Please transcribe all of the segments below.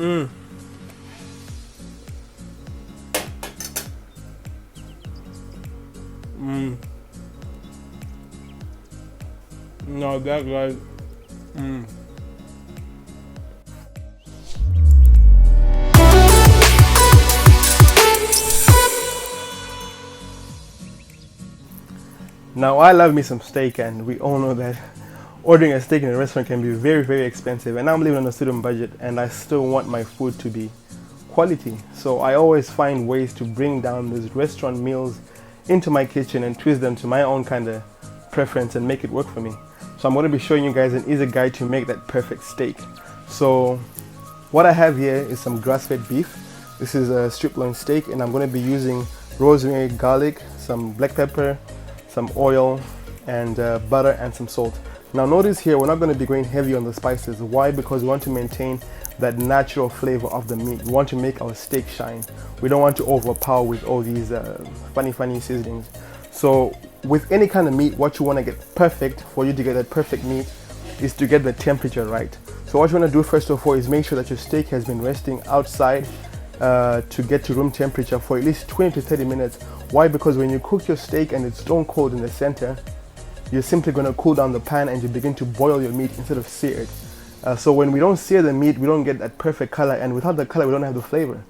Mm. Mm. No, that like. Mm. Now I love me some steak, and we all know that ordering a steak in a restaurant can be very, very expensive. And I'm living on a student budget, and I still want my food to be quality. So I always find ways to bring down these restaurant meals into my kitchen and twist them to my own kind of preference and make it work for me. So I'm going to be showing you guys an easy guide to make that perfect steak. So what I have here is some grass-fed beef. This is a striploin steak, and I'm going to be using rosemary, garlic, some black pepper, some oil, and butter, and some salt. Now notice here, we're not going to be going heavy on the spices. Why? Because we want to maintain that natural flavor of the meat. We want to make our steak shine. We don't want to overpower with all these funny seasonings. So with any kind of meat, what you want to get perfect for you to get that perfect meat is to get the temperature right. So what you want to do first of all is make sure that your steak has been resting outside to get to room temperature for at least 20 to 30 minutes. Why? Because when you cook your steak and it's stone cold in the center, you're simply going to cool down the pan and you begin to boil your meat instead of sear it. So when we don't sear the meat, we don't get that perfect color, and without the color, we don't have the flavor.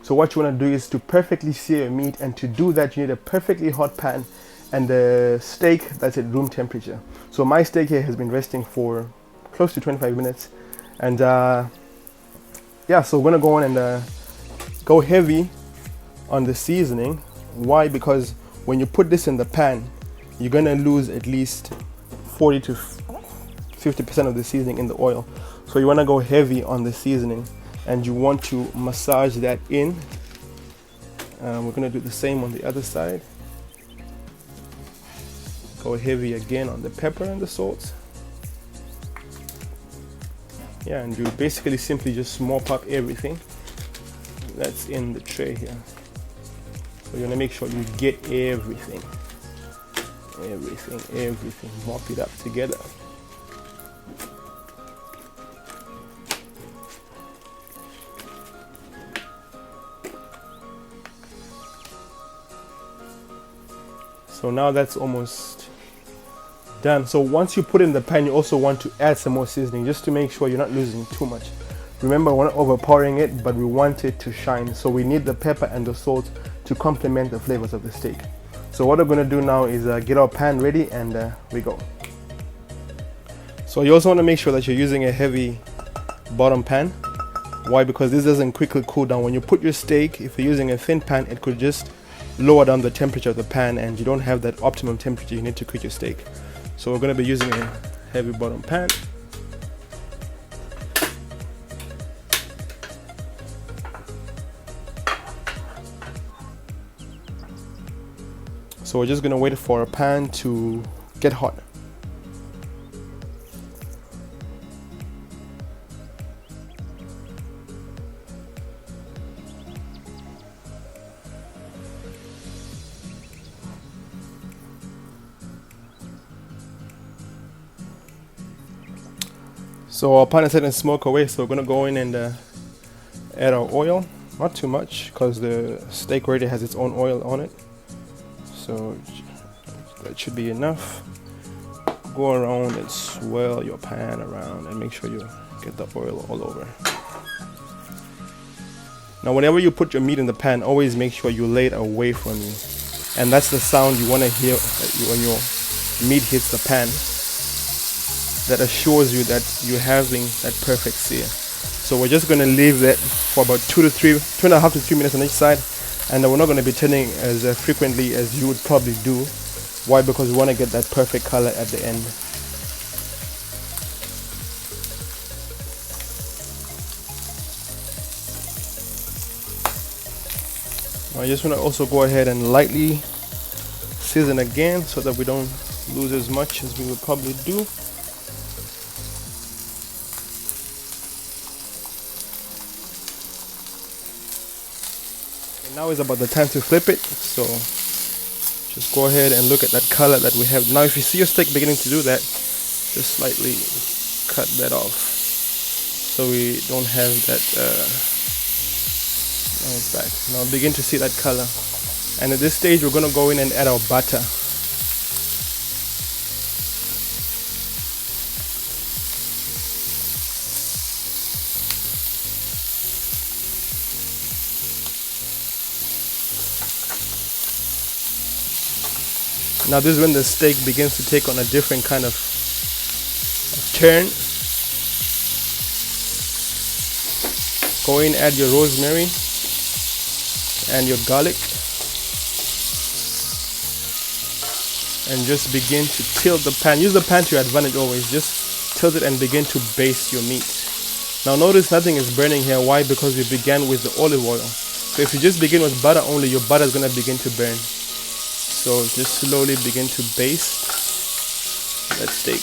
So what you want to do is to perfectly sear your meat, and to do that, you need a perfectly hot pan and a steak that's at room temperature. So my steak here has been resting for close to 25 minutes, and yeah, so we're gonna go on and go heavy on the seasoning. Why? Because when you put this in the pan, you're gonna lose at least 40 to 50% of the seasoning in the oil. So you want to go heavy on the seasoning, and you want to massage that in. We're going to do the same on the other side. Go heavy again on the pepper and the salt. Yeah, and you basically simply just mop up everything that's in the tray here. So you're going to make sure you get everything, mop it up together. So now that's almost done. So once you put it in the pan, you also want to add some more seasoning just to make sure you're not losing too much. Remember, we're not overpowering it, but we want it to shine. So we need the pepper and the salt to complement the flavors of the steak. So what we're going to do now is get our pan ready, and we go. So you also want to make sure that you're using a heavy bottom pan. Why? Because this doesn't quickly cool down. When you put your steak, if you're using a thin pan, it could just lower down the temperature of the pan, and you don't have that optimum temperature you need to cook your steak. So we're going to be using a heavy bottom pan. So we're just going to wait for our pan to get hot. So our pan is setting smoke away, so we're going to go in and add our oil. Not too much, because the steak already has its own oil on it. So that should be enough. Go around and swirl your pan around and make sure you get the oil all over. Now whenever you put your meat in the pan, always make sure you lay it away from you. And that's the sound you want to hear when your meat hits the pan. That assures you that you're having that perfect sear. So we're just going to leave that for about 2.5 to 3 minutes on each side, and we're not going to be turning as frequently as you would probably do. Why? Because we want to get that perfect color at the end. I just want to also go ahead and lightly season again so that we don't lose as much as we would probably do. Now is about the time to flip it, so just go ahead and look at that color that we have. Now if you see your steak beginning to do that, just slightly cut that off. so we don't have that. Now it's back. Now begin to see that color. And at this stage, we're going to go in and add our butter. Now this is when the steak begins to take on a different kind of turn. Go in, add your rosemary and your garlic, and just begin to tilt the pan. Use the pan to your advantage always. Just tilt it and begin to baste your meat. Now notice nothing is burning here. Why? Because we began with the olive oil. So if you just begin with butter only, your butter is going to begin to burn. So just slowly begin to baste that steak.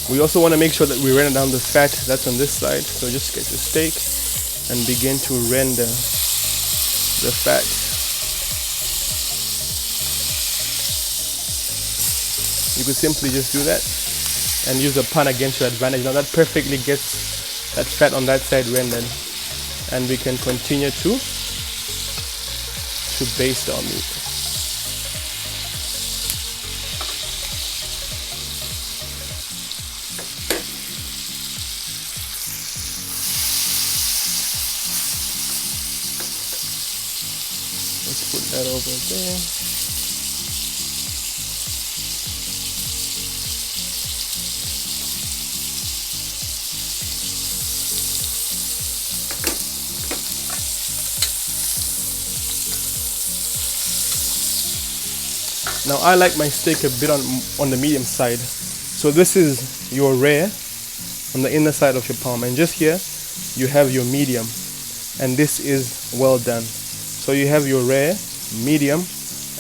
We also want to make sure that we render down the fat that's on this side. So just get your steak and begin to render the fat. You could simply just do that and use the pan against your advantage. Now that perfectly gets that fat on that side rendered, and we can continue to baste our meat. Let's put that over there. Now I like my steak a bit on the medium side. So this is your rare on the inner side of your palm, and just here you have your medium, and this is well done. So you have your rare, medium,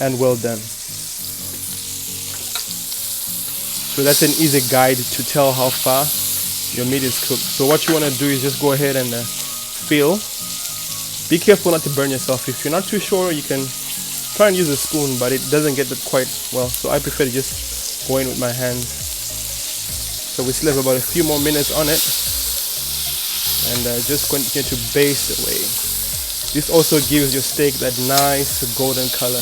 and well done. So that's an easy guide to tell how far your meat is cooked. So what you want to do is just go ahead and feel. Be careful not to burn yourself. If you're not too sure, you can try and use a spoon, but it doesn't get that quite well. So I prefer to just go in with my hands. So we still have about a few more minutes on it, and just continue to baste away. This also gives your steak that nice golden color.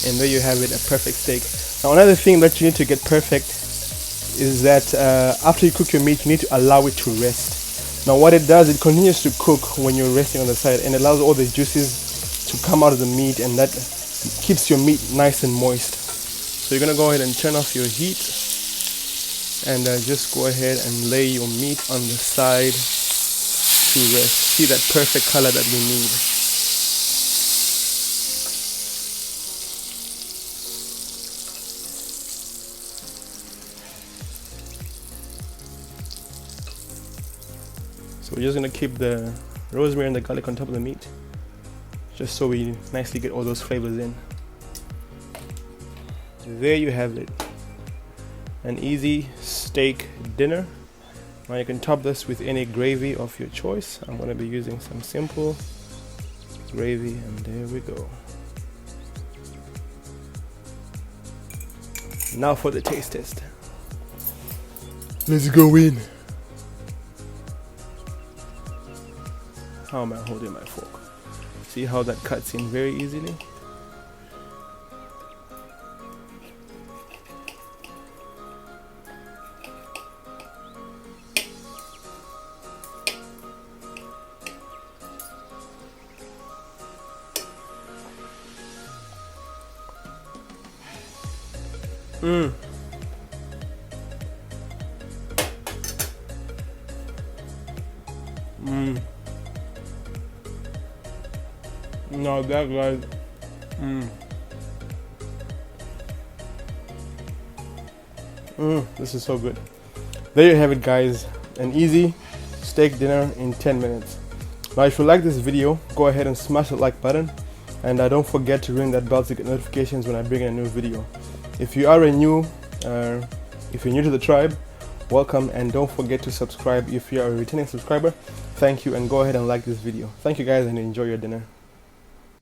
And there you have it, a perfect steak. Now another thing that you need to get perfect is that after you cook your meat, you need to allow it to rest. Now what it does, it continues to cook when you're resting on the side, and allows all the juices to come out of the meat, and that keeps your meat nice and moist. So you're going to go ahead and turn off your heat, and just go ahead and lay your meat on the side to rest. See that perfect color that we need. So we're just going to keep the rosemary and the garlic on top of the meat, just so we nicely get all those flavors in. There you have it, an easy steak dinner. Now you can top this with any gravy of your choice. I'm going to be using some simple gravy, and there we go. Now for the taste test. Let's go in. How am I holding my fork? See how that cuts in very easily? No, that guys. This is so good. There you have it, guys. An easy steak dinner in 10 minutes. Now, if you like this video, go ahead and smash the like button, and don't forget to ring that bell to get notifications when I bring in a new video. If you are if you're new to the tribe, welcome, and don't forget to subscribe if you're a returning subscriber. Thank you, and go ahead and like this video. Thank you guys, and enjoy your dinner.